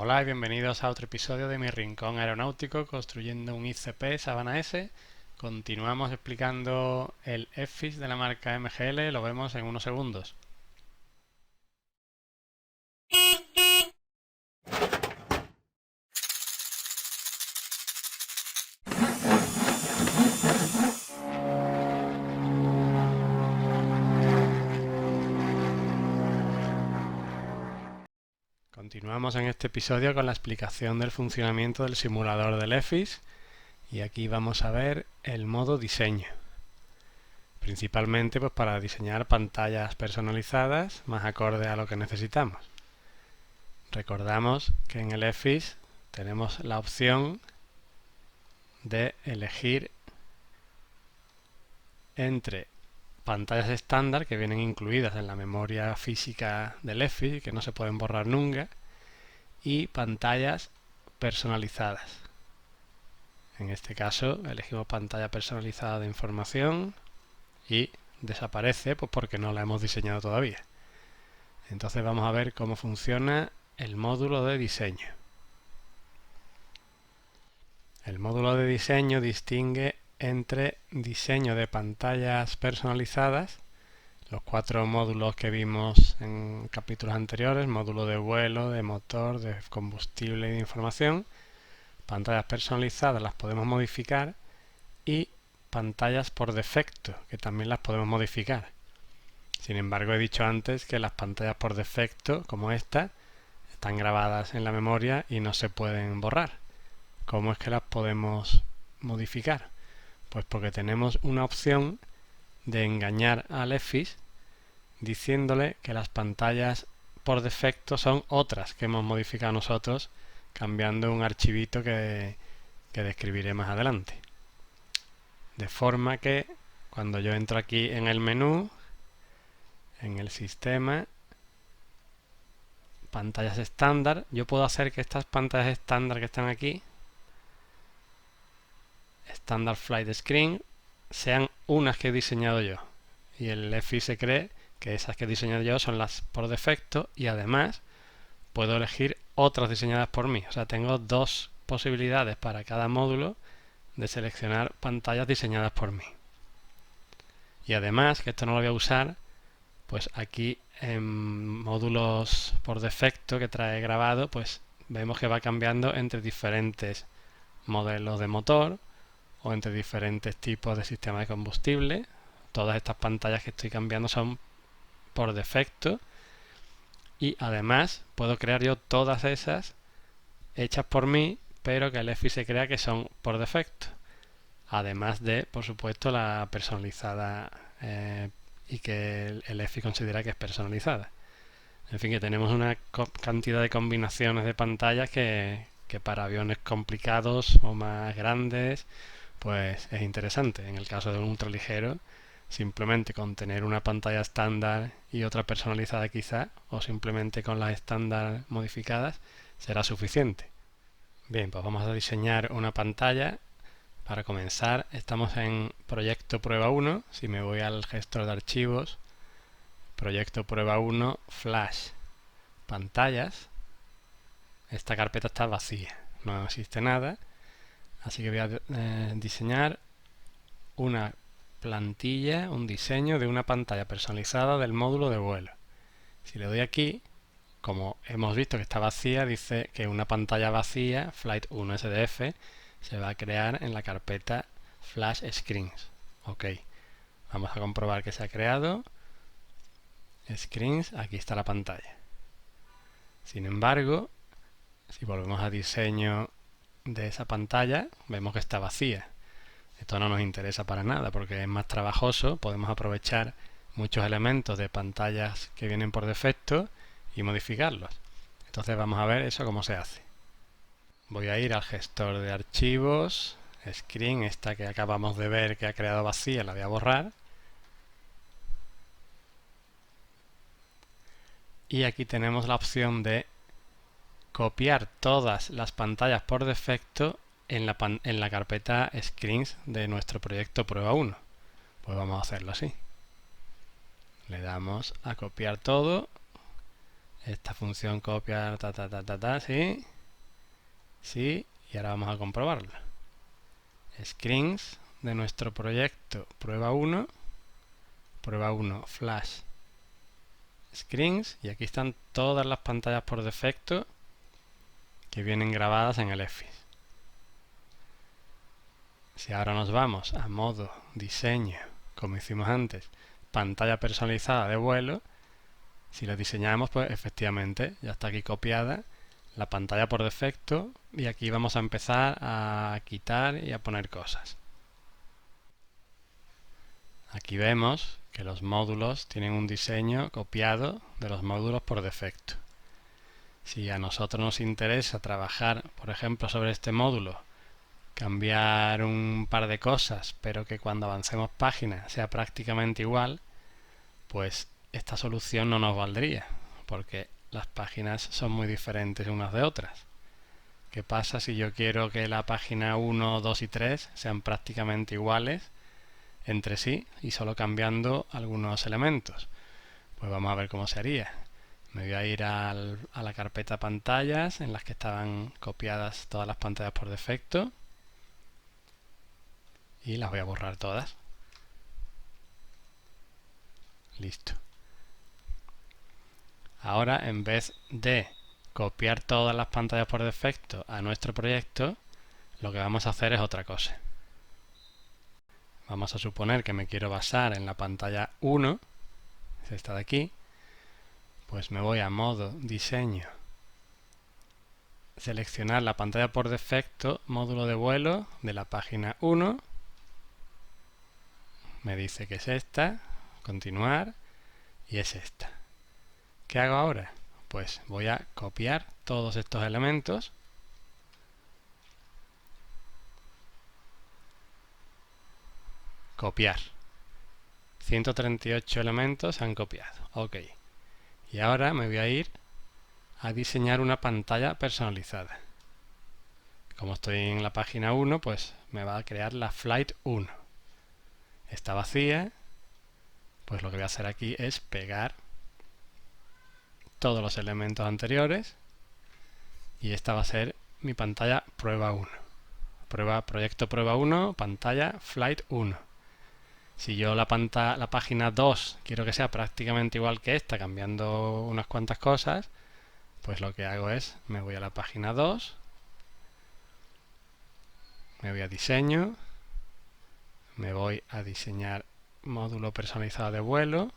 Hola y bienvenidos a otro episodio de mi rincón aeronáutico construyendo un ICP Sabana S. Continuamos explicando el EFIS de la marca MGL, lo vemos en unos segundos. Continuamos en este episodio con la explicación del funcionamiento del simulador del EFIS y aquí vamos a ver el modo diseño. Principalmente pues, para diseñar pantallas personalizadas más acorde a lo que necesitamos. Recordamos que en el EFIS tenemos la opción de elegir entre pantallas estándar que vienen incluidas en la memoria física del EFIS, que no se pueden borrar nunca, y pantallas personalizadas. En este caso elegimos pantalla personalizada de información y desaparece pues porque no la hemos diseñado todavía. Entonces vamos a ver cómo funciona el módulo de diseño. El módulo de diseño distingue entre diseño de pantallas personalizadas, los 4 módulos que vimos en capítulos anteriores, módulo de vuelo, de motor, de combustible y de información. Pantallas personalizadas las podemos modificar y pantallas por defecto, que también las podemos modificar. Sin embargo, he dicho antes que las pantallas por defecto, como esta, están grabadas en la memoria y no se pueden borrar. ¿Cómo es que las podemos modificar? Pues porque tenemos una opción de engañar al EFIS diciéndole que las pantallas por defecto son otras que hemos modificado nosotros cambiando un archivito que describiré más adelante. De forma que cuando yo entro aquí en el menú, en el sistema, pantallas estándar, yo puedo hacer que estas pantallas estándar que están aquí, Standard Flight Screen, sean unas que he diseñado yo. Y el EFI se cree que esas que he diseñado yo son las por defecto y además puedo elegir otras diseñadas por mí. O sea, tengo 2 posibilidades para cada módulo de seleccionar pantallas diseñadas por mí. Y además, que esto no lo voy a usar, pues aquí en módulos por defecto que trae grabado, pues vemos que va cambiando entre diferentes modelos de motor o entre diferentes tipos de sistema de combustible. Todas estas pantallas que estoy cambiando son por defecto y además puedo crear yo todas esas hechas por mí, pero que el EFI se crea que son por defecto. Además de, por supuesto, la personalizada y que el EFI considera que es personalizada. En fin, que tenemos una cantidad de combinaciones de pantallas que para aviones complicados o más grandes pues es interesante. En el caso de un ultraligero, simplemente con tener una pantalla estándar y otra personalizada quizá, o simplemente con las estándar modificadas, será suficiente. Bien, pues vamos a diseñar una pantalla. Para comenzar, estamos en proyecto prueba 1. Si me voy al gestor de archivos, proyecto prueba 1, flash, pantallas, esta carpeta está vacía, no existe nada. Así que voy a diseñar una plantilla, un diseño de una pantalla personalizada del módulo de vuelo. Si le doy aquí, como hemos visto que está vacía, dice que una pantalla vacía, Flight 1 SDF, se va a crear en la carpeta Flash Screens. Ok, vamos a comprobar que se ha creado. Screens, aquí está la pantalla. Sin embargo, si volvemos a diseño de esa pantalla, vemos que está vacía. Esto no nos interesa para nada porque es más trabajoso, podemos aprovechar muchos elementos de pantallas que vienen por defecto y modificarlos. Entonces vamos a ver eso cómo se hace. Voy a ir al gestor de archivos, screen, esta que acabamos de ver que ha creado vacía, la voy a borrar. Y aquí tenemos la opción de copiar todas las pantallas por defecto en la carpeta Screens de nuestro proyecto prueba 1. Pues vamos a hacerlo así. Le damos a copiar todo. Esta función copiar, sí, sí, y ahora vamos a comprobarlo. Screens de nuestro proyecto prueba 1 flash screens, y aquí están todas las pantallas por defecto que vienen grabadas en el EFIS. Si ahora nos vamos a modo diseño, como hicimos antes, pantalla personalizada de vuelo, si lo diseñamos, pues efectivamente ya está aquí copiada la pantalla por defecto, y aquí vamos a empezar a quitar y a poner cosas. Aquí vemos que los módulos tienen un diseño copiado de los módulos por defecto. Si a nosotros nos interesa trabajar, por ejemplo, sobre este módulo, cambiar un par de cosas, pero que cuando avancemos páginas sea prácticamente igual, pues esta solución no nos valdría, porque las páginas son muy diferentes unas de otras. ¿Qué pasa si yo quiero que la página 1, 2 y 3 sean prácticamente iguales entre sí y solo cambiando algunos elementos? Pues vamos a ver cómo se haría. Me voy a ir a la carpeta pantallas en las que estaban copiadas todas las pantallas por defecto y las voy a borrar todas. Listo. Ahora, en vez de copiar todas las pantallas por defecto a nuestro proyecto, lo que vamos a hacer es otra cosa. Vamos a suponer que me quiero basar en la pantalla 1, es esta de aquí. Pues me voy a modo diseño, seleccionar la pantalla por defecto, módulo de vuelo de la página 1, me dice que es esta, continuar, y es esta. ¿Qué hago ahora? Pues voy a copiar todos estos elementos, copiar. 138 elementos se han copiado, ok. Y ahora me voy a ir a diseñar una pantalla personalizada. Como estoy en la página 1, pues me va a crear la Flight 1. Está vacía, pues lo que voy a hacer aquí es pegar todos los elementos anteriores, y esta va a ser mi pantalla prueba 1. Proyecto prueba 1, pantalla Flight 1. Si yo la página 2 quiero que sea prácticamente igual que esta, cambiando unas cuantas cosas, pues lo que hago es, me voy a la página 2, me voy a diseño, me voy a diseñar módulo personalizado de vuelo.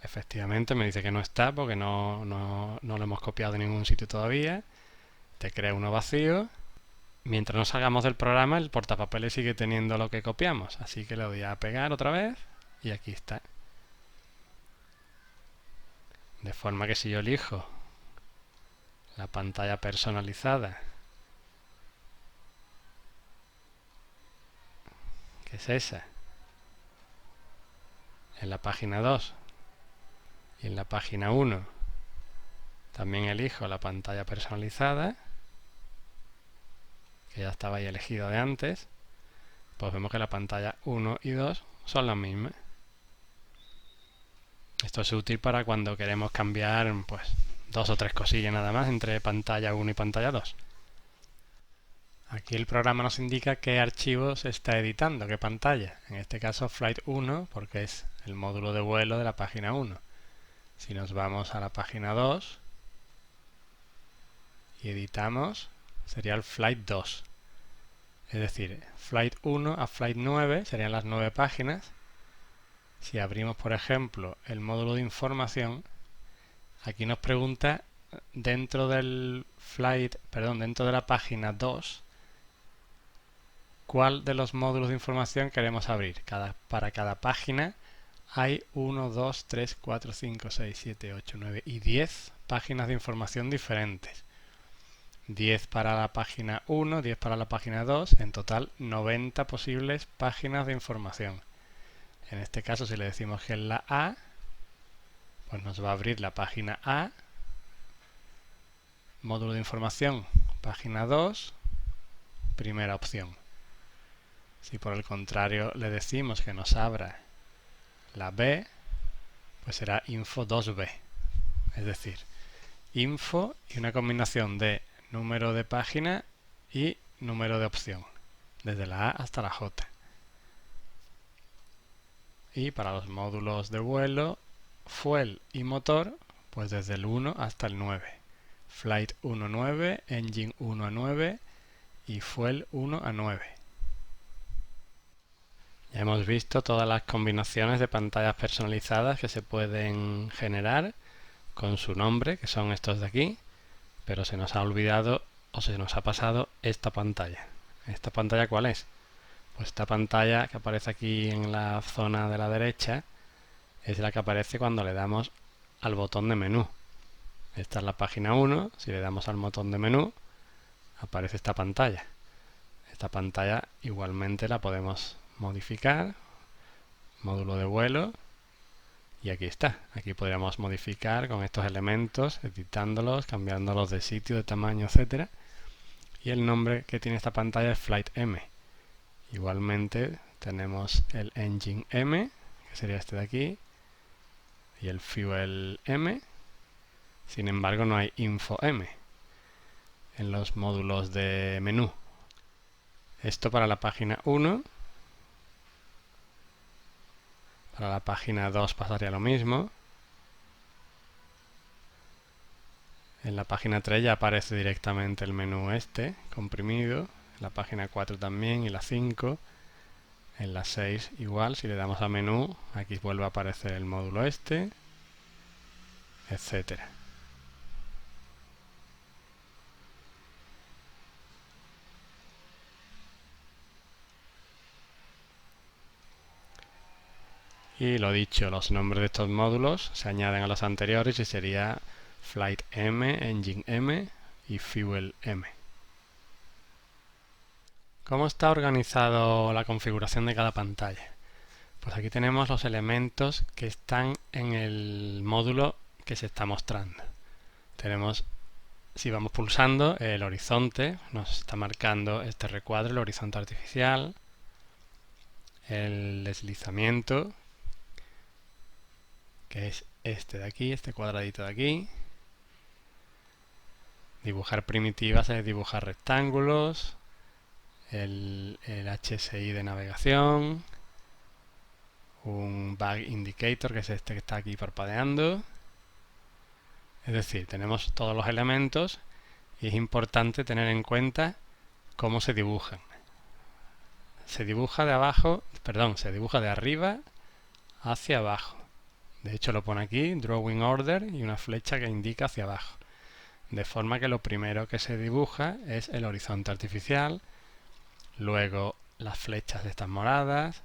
Efectivamente me dice que no está porque no lo hemos copiado de ningún sitio todavía. Te crea uno vacío. Mientras no salgamos del programa, el portapapeles sigue teniendo lo que copiamos, así que le doy a pegar otra vez y aquí está. De forma que si yo elijo la pantalla personalizada, que es esa, en la página 2 y en la página 1 también elijo la pantalla personalizada, que ya estaba ahí elegida de antes, pues vemos que la pantalla 1 y 2 son las mismas. Esto es útil para cuando queremos cambiar pues 2 o 3 cosillas nada más entre pantalla 1 y pantalla 2. Aquí el programa nos indica qué archivo se está editando, qué pantalla. En este caso Flight 1, porque es el módulo de vuelo de la página 1. Si nos vamos a la página 2 y editamos, sería el Flight 2. Es decir, Flight 1 a Flight 9 serían las 9 páginas. Si abrimos, por ejemplo, el módulo de información, aquí nos pregunta dentro del dentro de la página 2, ¿cuál de los módulos de información queremos abrir? Para cada página hay 1, 2, 3, 4, 5, 6, 7, 8, 9 y 10 páginas de información diferentes. 10 para la página 1, 10 para la página 2, en total 90 posibles páginas de información. En este caso, si le decimos que es la A, pues nos va a abrir la página A, módulo de información, página 2, primera opción. Si por el contrario le decimos que nos abra la B, pues será info 2B. Es decir, info y una combinación de número de página y número de opción, desde la A hasta la J. Y para los módulos de vuelo, fuel y motor, pues desde el 1 hasta el 9. Flight 1 a 9, engine 1 a 9 y fuel 1 a 9. Ya hemos visto todas las combinaciones de pantallas personalizadas que se pueden generar con su nombre, que son estos de aquí, pero se nos ha olvidado o se nos ha pasado esta pantalla. ¿Esta pantalla cuál es? Pues esta pantalla que aparece aquí en la zona de la derecha es la que aparece cuando le damos al botón de menú. Esta es la página 1, si le damos al botón de menú aparece esta pantalla. Esta pantalla igualmente la podemos modificar, módulo de vuelo, y aquí está. Aquí podríamos modificar con estos elementos, editándolos, cambiándolos de sitio, de tamaño, etcétera. Y el nombre que tiene esta pantalla es Flight M. Igualmente tenemos el Engine M, que sería este de aquí, y el Fuel M. Sin embargo, no hay Info M en los módulos de menú. Esto para la página 1. Para la página 2 pasaría lo mismo. En la página 3 ya aparece directamente el menú este, comprimido. En la página 4 también y la 5. En la 6 igual, si le damos a menú, aquí vuelve a aparecer el módulo este, etcétera. Y lo dicho, los nombres de estos módulos se añaden a los anteriores y sería Flight M, Engine M y Fuel M. ¿Cómo está organizado la configuración de cada pantalla? Pues aquí tenemos los elementos que están en el módulo que se está mostrando. Tenemos, si vamos pulsando, el horizonte, nos está marcando este recuadro, el horizonte artificial, el deslizamiento, que es este de aquí, este cuadradito de aquí. Dibujar primitivas es dibujar rectángulos, el HSI de navegación, un bug indicator, que es este que está aquí parpadeando. Es decir, tenemos todos los elementos y es importante tener en cuenta cómo se dibujan. Se dibuja de abajo, perdón, se dibuja de arriba hacia abajo. De hecho lo pone aquí, Drawing Order, y una flecha que indica hacia abajo. De forma que lo primero que se dibuja es el horizonte artificial, luego las flechas estas moradas,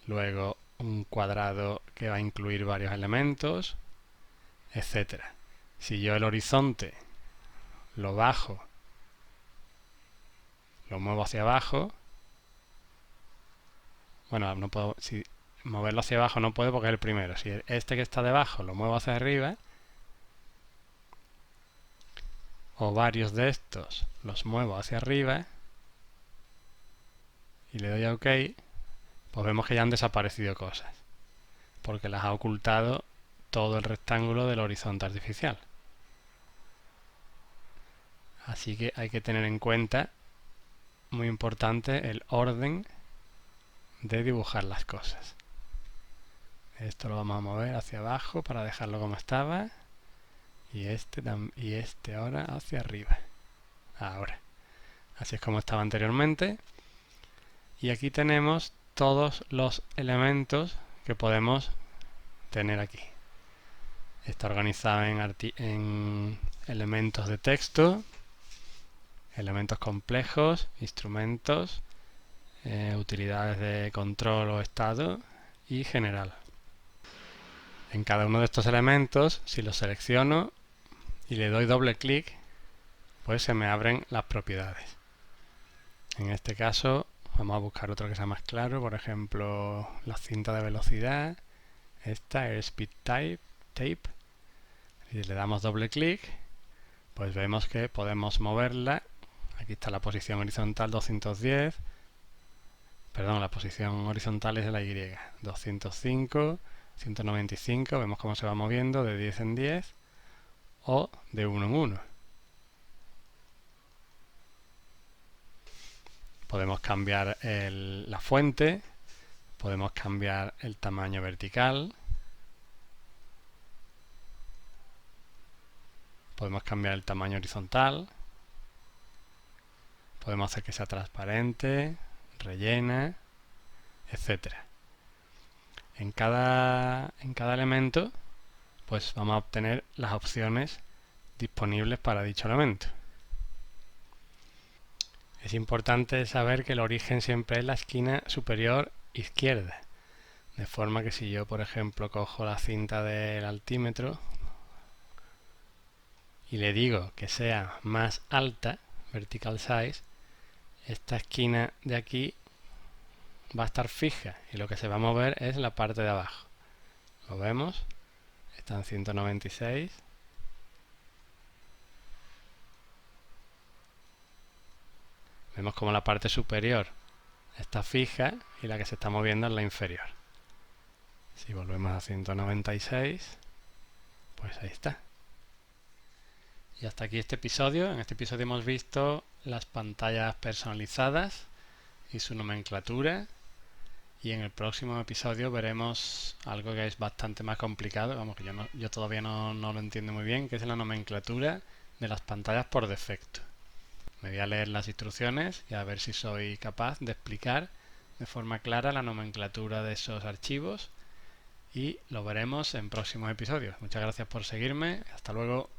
luego un cuadrado que va a incluir varios elementos, etcétera. Si yo el horizonte lo bajo, lo muevo hacia abajo, bueno, no puedo, si moverlo hacia abajo no puedo porque es el primero. Si este que está debajo lo muevo hacia arriba, o varios de estos los muevo hacia arriba y le doy a OK, pues vemos que ya han desaparecido cosas, porque las ha ocultado todo el rectángulo del horizonte artificial. Así que hay que tener en cuenta, muy importante, el orden de dibujar las cosas. Esto lo vamos a mover hacia abajo para dejarlo como estaba, y este ahora hacia arriba. Ahora. Así es como estaba anteriormente. Y aquí tenemos todos los elementos que podemos tener aquí. Está organizado en elementos de texto, elementos complejos, instrumentos, utilidades de control o estado y general. En cada uno de estos elementos, si los selecciono y le doy doble clic, pues se me abren las propiedades. En este caso vamos a buscar otro que sea más claro, por ejemplo la cinta de velocidad, esta Airspeed Tape. Si le damos doble clic, pues vemos que podemos moverla. Aquí está la posición horizontal 210, perdón, la posición horizontal es de la Y, 205, 195, vemos cómo se va moviendo de 10 en 10, o de uno en uno. Podemos cambiar la fuente, podemos cambiar el tamaño vertical, podemos cambiar el tamaño horizontal, podemos hacer que sea transparente, rellena, etcétera. En cada elemento pues vamos a obtener las opciones disponibles para dicho elemento. Es importante saber que el origen siempre es la esquina superior izquierda, de forma que si yo por ejemplo cojo la cinta del altímetro y le digo que sea más alta, vertical size, esta esquina de aquí va a estar fija y lo que se va a mover es la parte de abajo. ¿Lo vemos? Está en 196. Vemos como la parte superior está fija y la que se está moviendo es la inferior. Si volvemos a 196, pues ahí está. Y hasta aquí este episodio. En este episodio hemos visto las pantallas personalizadas y su nomenclatura. Y en el próximo episodio veremos algo que es bastante más complicado, vamos, que yo todavía no lo entiendo muy bien, que es la nomenclatura de las pantallas por defecto. Me voy a leer las instrucciones y a ver si soy capaz de explicar de forma clara la nomenclatura de esos archivos y lo veremos en próximos episodios. Muchas gracias por seguirme. Hasta luego.